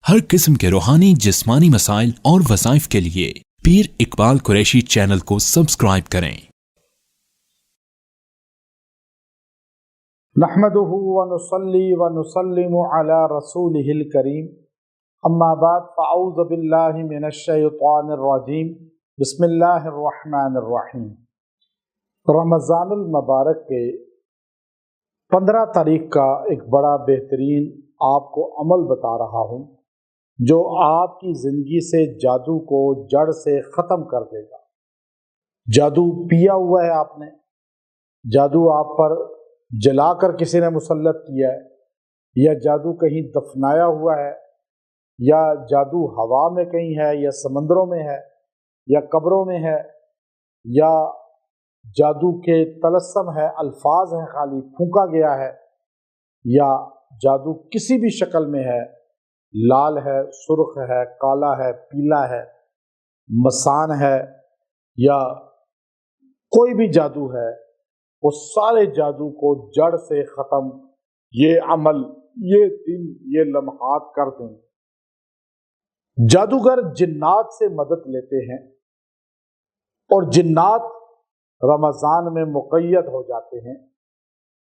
हर किस्म के रूहानी जिस्मानी मसाइल और वज़ाइफ के लिए पीर इकबाल कुरैशी चैनल को सब्सक्राइब करें। नहमदुहु व नुसल्ली व नुसल्लिमु अला रसूलिहिल करीम, अम्मा बाद फ़अऊज़ु बिल्लाहि मिनश शैतानिर रजीम, बिस्मिल्लाहिर रहमानिर रहीम। रमज़ानुल मुबारक के 15 तारीख का एक बड़ा बेहतरीन आपको अमल बता रहा हूँ जो आपकी ज़िंदगी से जादू को जड़ से ख़त्म कर देगा। जादू पिया हुआ है आपने, जादू आप पर जलाकर किसी ने मुसल्लत किया है, या जादू कहीं दफनाया हुआ है, या जादू हवा में कहीं है, या समंदरों में है, या कब्रों में है, या जादू के तलस्सम है, अल्फाज हैं खाली फूंका गया है, या जादू किसी भी शक्ल में है, लाल है, सुर्ख है, काला है, पीला है, मसान है, या कोई भी जादू है, वो सारे जादू को जड़ से ख़त्म ये अमल, ये दिन, ये लम्हात कर दें। जादूगर जिन्नात से मदद लेते हैं और जिन्नात रमज़ान में मुक़य्यद हो जाते हैं,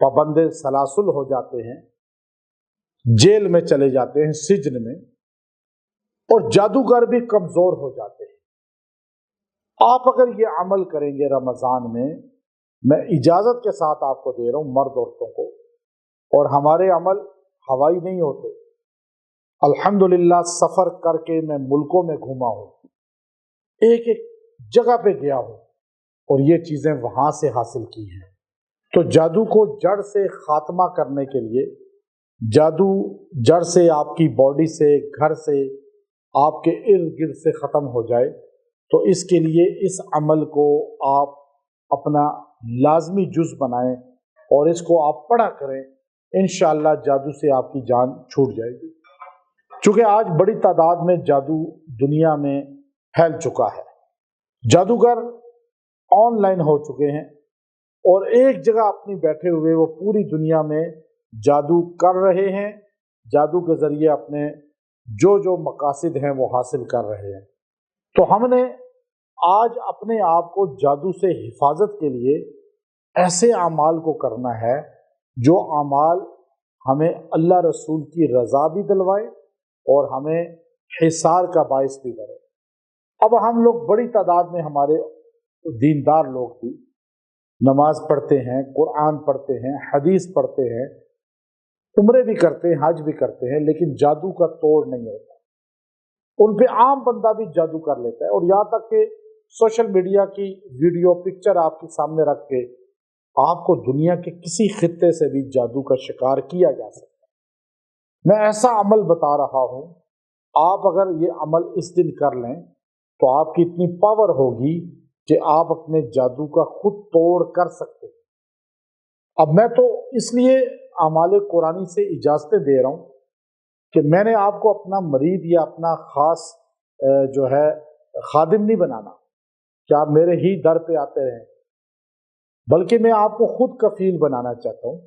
पाबंदे सलासुल हो जाते हैं, जेल में चले जाते हैं, सिजन में, और जादूगर भी कमज़ोर हो जाते हैं। आप अगर ये अमल करेंगे रमज़ान में, मैं इजाज़त के साथ आपको दे रहा हूँ, मर्द औरतों को, और हमारे अमल हवाई नहीं होते। अल्हम्दुलिल्लाह सफ़र करके मैं मुल्कों में घूमा हूँ, एक एक जगह पे गया हूँ और ये चीज़ें वहाँ से हासिल की हैं। तो जादू को जड़ से ख़ात्मा करने के लिए, जादू जड़ से आपकी बॉडी से, घर से, आपके इर्द गिर्द से ख़त्म हो जाए, तो इसके लिए इस अमल को आप अपना लाजमी जुज़ बनाएं और इसको आप पढ़ा करें। इंशाअल्लाह जादू से आपकी जान छूट जाएगी। चूँकि आज बड़ी तादाद में जादू दुनिया में फैल चुका है, जादूगर ऑनलाइन हो चुके हैं और एक जगह अपनी बैठे हुए वो पूरी दुनिया में जादू कर रहे हैं, जादू के ज़रिए अपने जो जो मकासिद हैं वो हासिल कर रहे हैं। तो हमने आज अपने आप को जादू से हिफाजत के लिए ऐसे अमाल को करना है जो अमाल हमें अल्लाह रसूल की रज़ा भी दिलवाए और हमें हिसार का बाइस भी बने। अब हम लोग बड़ी तादाद में, हमारे दीनदार लोग भी नमाज पढ़ते हैं, कुरान पढ़ते हैं, हदीस पढ़ते हैं, उम्रे भी करते हैं, हज भी करते हैं, लेकिन जादू का तोड़ नहीं होता। उन पे आम बंदा भी जादू कर लेता है, और यहाँ तक कि सोशल मीडिया की वीडियो पिक्चर आपके सामने रख के आपको दुनिया के किसी खित्ते से भी जादू का शिकार किया जा सकता है। मैं ऐसा अमल बता रहा हूँ, आप अगर ये अमल इस दिन कर लें तो आपकी इतनी पावर होगी कि आप अपने जादू का खुद तोड़ कर सकते हैं। अब मैं तो इसलिए आमाल कुरानी से इजाज़तें दे रहा हूँ कि मैंने आपको अपना मरीद या अपना ख़ास जो है खादिम नहीं बनाना कि आप मेरे ही दर पे आते रहें, बल्कि मैं आपको खुद कफ़ील बनाना चाहता हूँ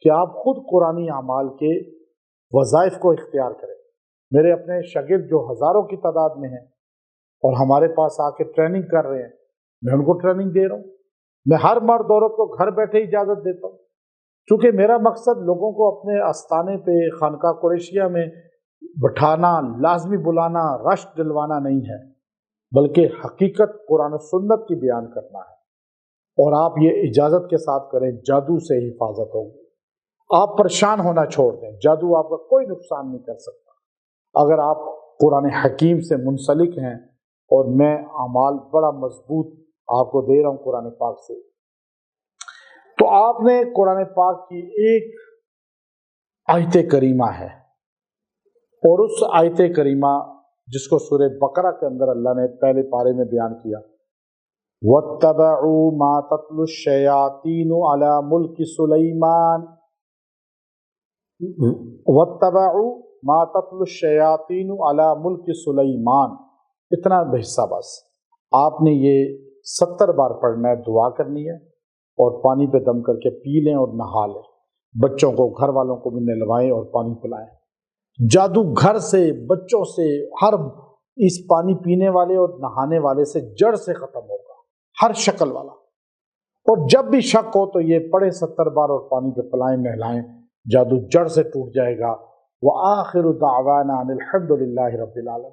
कि आप खुद कुरानी आमाल के वज़ाइफ को इख्तियार करें। मेरे अपने शागिर्द जो हज़ारों की तादाद में हैं और हमारे पास आके ट्रेनिंग कर रहे हैं, मैं उनको ट्रेनिंग दे रहा हूँ। मैं हर मर्द औरत को घर बैठे इजाज़त देता हूँ, क्योंकि मेरा मकसद लोगों को अपने आस्थाने पे, खानका कुरैशिया में बिठाना, लाजमी बुलाना, रश्क दिलवाना नहीं है, बल्कि हकीकत कुरान और सुन्नत की बयान करना है। और आप ये इजाज़त के साथ करें, जादू से हिफाजत होगी। आप परेशान होना छोड़ दें, जादू आपका कोई नुकसान नहीं कर सकता अगर आप कुरान हकीम से मुंसलिक हैं। और मैं अमाल बड़ा मजबूत आपको दे रहा हूँ कुरान पाक से। तो आपने कुरान पाक की एक आयत करीमा है, और उस आयत करीमा जिसको सूरह बकरा के अंदर अल्लाह ने पहले पारे में बयान किया, वत्तबऊ मा तत्लु शयातीनु अला मुल्क सुलैमान, वत्तबऊ मा तत्लु शयातीनु अला मुल्क सुलैमान, इतना हिस्सा बस आपने ये 70 बार पढ़ना है, दुआ करनी है और पानी पे दम करके पी लें और नहा लें। बच्चों को, घर वालों को भी नहलवाएं और पानी पिलाएं। جادو گھر سے، بچوں سے، ہر اس پانی پینے والے اور نہانے والے سے جڑ سے ختم ہوگا، ہر شکل والا۔ اور جب بھی شک ہو تو یہ پڑھے 70 بار اور پانی کے پلائیں نہلائیں، جادو جڑ سے ٹوٹ جائے گا۔ وآخر دعوانا ان الحمد للہ رب العالمین۔